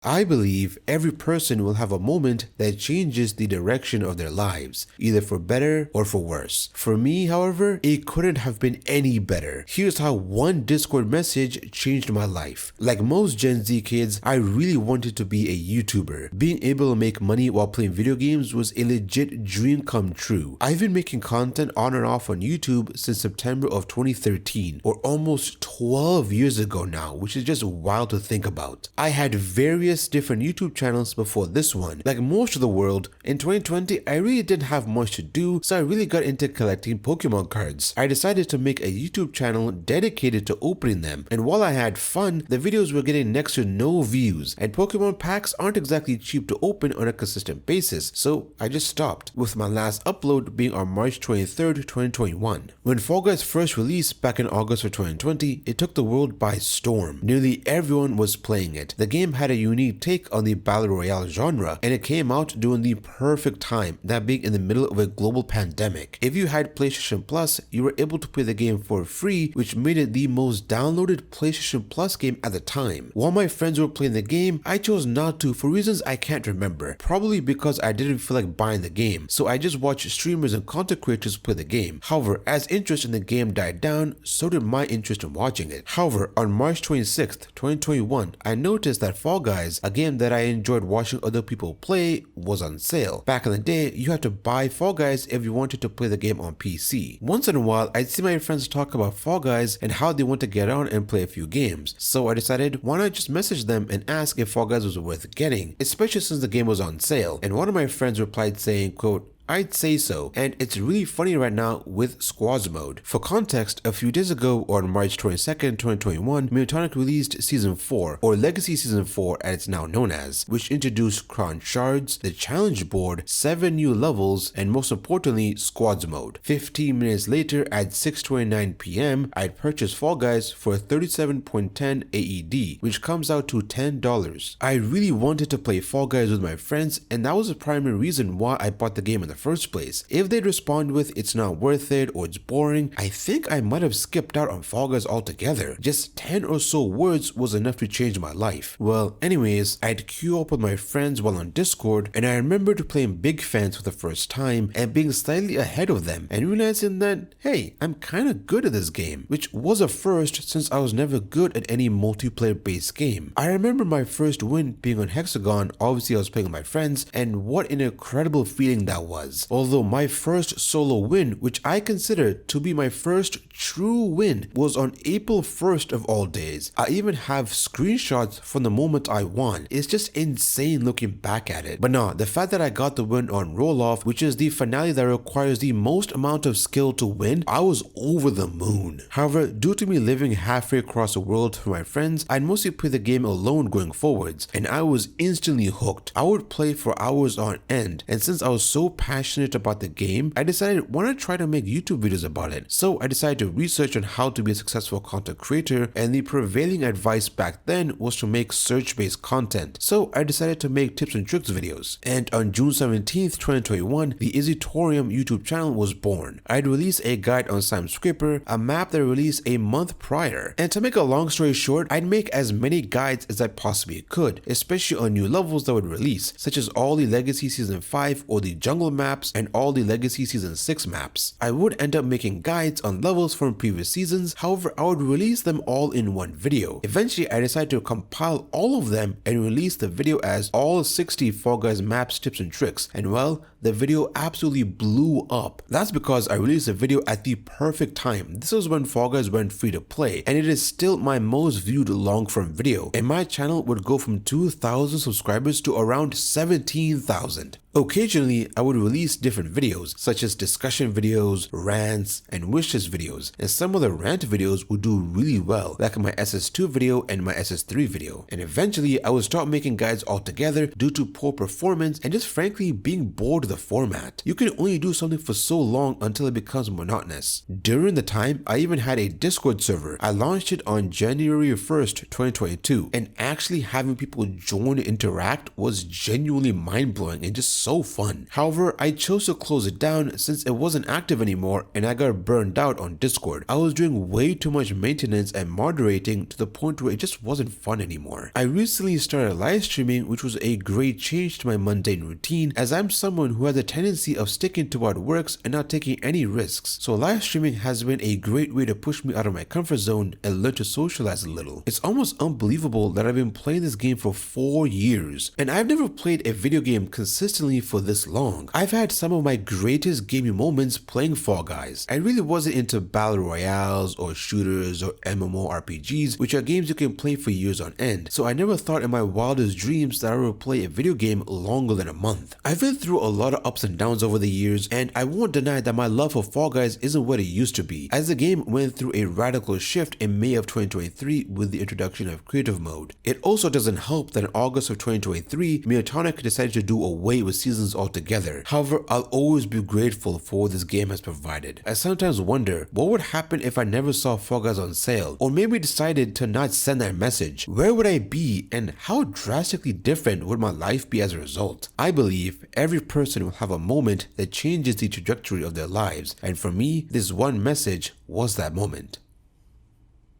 I believe every person will have a moment that changes the direction of their lives, either for better or for worse. For me, however, it couldn't have been any better. Here's how one Discord message changed my life. Like most Gen Z kids, I really wanted to be a YouTuber. Being able to make money while playing video games was a legit dream come true. I've been making content on and off on YouTube since September of 2013, or almost 12 years ago now, which is just wild to think about. I had various different YouTube channels before this one. Like most of the world, in 2020 I really didn't have much to do, so I really got into collecting Pokemon cards. I decided to make a YouTube channel dedicated to opening them, and while I had fun, the videos were getting next to no views, and Pokemon packs aren't exactly cheap to open on a consistent basis, so I just stopped, with my last upload being on March 23rd, 2021. When Fall Guys first released back in August of 2020, it took the world by storm. Nearly everyone was playing it. The game had a unique take on the Battle Royale genre, and it came out during the perfect time, that being in the middle of a global pandemic. If you had PlayStation Plus, you were able to play the game for free, which made it the most downloaded PlayStation Plus game at the time. While my friends were playing the game, I chose not to for reasons I can't remember, probably because I didn't feel like buying the game, so I just watched streamers and content creators play the game. However, as interest in the game died down, so did my interest in watching it. However, on March 26th, 2021, I noticed that Fall Guys, a game that I enjoyed watching other people play, was on sale. Back in the day, you had to buy Fall Guys if you wanted to play the game on PC. Once in a while, I'd see my friends talk about Fall Guys and how they want to get on and play a few games, so I decided why not just message them and ask if Fall Guys was worth getting, especially since the game was on sale, and one of my friends replied saying, quote, "I'd say so, and it's really funny right now with squads mode." For context, a few days ago on March 22nd, 2021, Miotonic released Season 4, or Legacy Season 4 as it's now known as, which introduced Crown Shards, the challenge board, 7 new levels, and most importantly, squads mode. 15 minutes later at 6:29 p.m, I'd purchased Fall Guys for 37.10 AED, which comes out to $10. I really wanted to play Fall Guys with my friends, and that was the primary reason why I bought the game in the first place. If they'd respond with "it's not worth it" or "it's boring," I think I might have skipped out on Fall Guys altogether. Just 10 or so words was enough to change my life. Well, anyways, I'd queue up with my friends while on Discord, and I remembered playing Big Fans for the first time and being slightly ahead of them and realizing that, hey, I'm kinda good at this game, which was a first since I was never good at any multiplayer based game. I remember my first win being on Hexagon. Obviously I was playing with my friends, and what an incredible feeling that was. Although my first solo win, which I consider to be my first true win, was on April 1st of all days. I even have screenshots from the moment I won. It's just insane looking back at it. But no, the fact that I got the win on Roll-Off, which is the finale that requires the most amount of skill to win, I was over the moon. However, due to me living halfway across the world from my friends, I'd mostly play the game alone going forwards, and I was instantly hooked. I would play for hours on end, and since I was so passionate about the game, I decided why not try to make YouTube videos about it. So I decided to research on how to be a successful content creator, and the prevailing advice back then was to make search-based content. So I decided to make tips and tricks videos. And on June 17th, 2021, the Izzytorium YouTube channel was born. I'd release a guide on Slime Scraper, a map that I released a month prior. And to make a long story short, I'd make as many guides as I possibly could, especially on new levels that would release, such as all the Legacy Season 5 or the Jungle maps and all the Legacy Season 6 maps. I would end up making guides on levels from previous seasons, however I would release them all in one video. Eventually I decided to compile all of them and release the video as all 60 Fall Guys maps, tips and tricks, and well, the video absolutely blew up. That's because I released the video at the perfect time. This was when Fall Guys went free to play, and it is still my most viewed long form video, and my channel would go from 2,000 subscribers to around 17,000. Occasionally, I would release different videos, such as discussion videos, rants, and wishlist videos, and some of the rant videos would do really well, like my SS2 video and my SS3 video. And eventually, I would start making guides altogether due to poor performance and just frankly being bored of the format. You can only do something for so long until it becomes monotonous. During the time, I even had a Discord server. I launched it on January 1st, 2022, and actually having people join and interact was genuinely mind-blowing and just so fun. However, I chose to close it down since it wasn't active anymore and I got burned out on Discord. I was doing way too much maintenance and moderating to the point where it just wasn't fun anymore. I recently started live streaming, which was a great change to my mundane routine, as I'm someone who has a tendency of sticking to what works and not taking any risks. So live streaming has been a great way to push me out of my comfort zone and learn to socialize a little. It's almost unbelievable that I've been playing this game for 4 years, and I've never played a video game consistently for this long. I've had some of my greatest gaming moments playing Fall Guys. I really wasn't into battle royales or shooters or MMORPGs, which are games you can play for years on end, so I never thought in my wildest dreams that I would play a video game longer than a month. I've been through a lot of ups and downs over the years, and I won't deny that my love for Fall Guys isn't what it used to be, as the game went through a radical shift in May of 2023 with the introduction of creative mode. It also doesn't help that in August of 2023, Miatonic decided to do away with seasons altogether. However, I'll always be grateful for what this game has provided. I sometimes wonder what would happen if I never saw Fall Guys on sale, or maybe decided to not send that message. Where would I be, and how drastically different would my life be as a result? I believe every person will have a moment that changes the trajectory of their lives, and for me, this one message was that moment.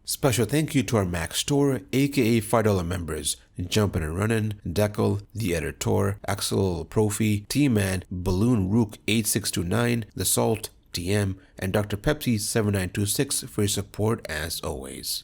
Special thank you to our Mac Store, aka $5 members, Jumpin' and Runnin', Deckle, The Editor, Axel Profi, T-Man, Balloon Rook 8629, The Salt, TM, and Dr. Pepsi 7926 for your support as always.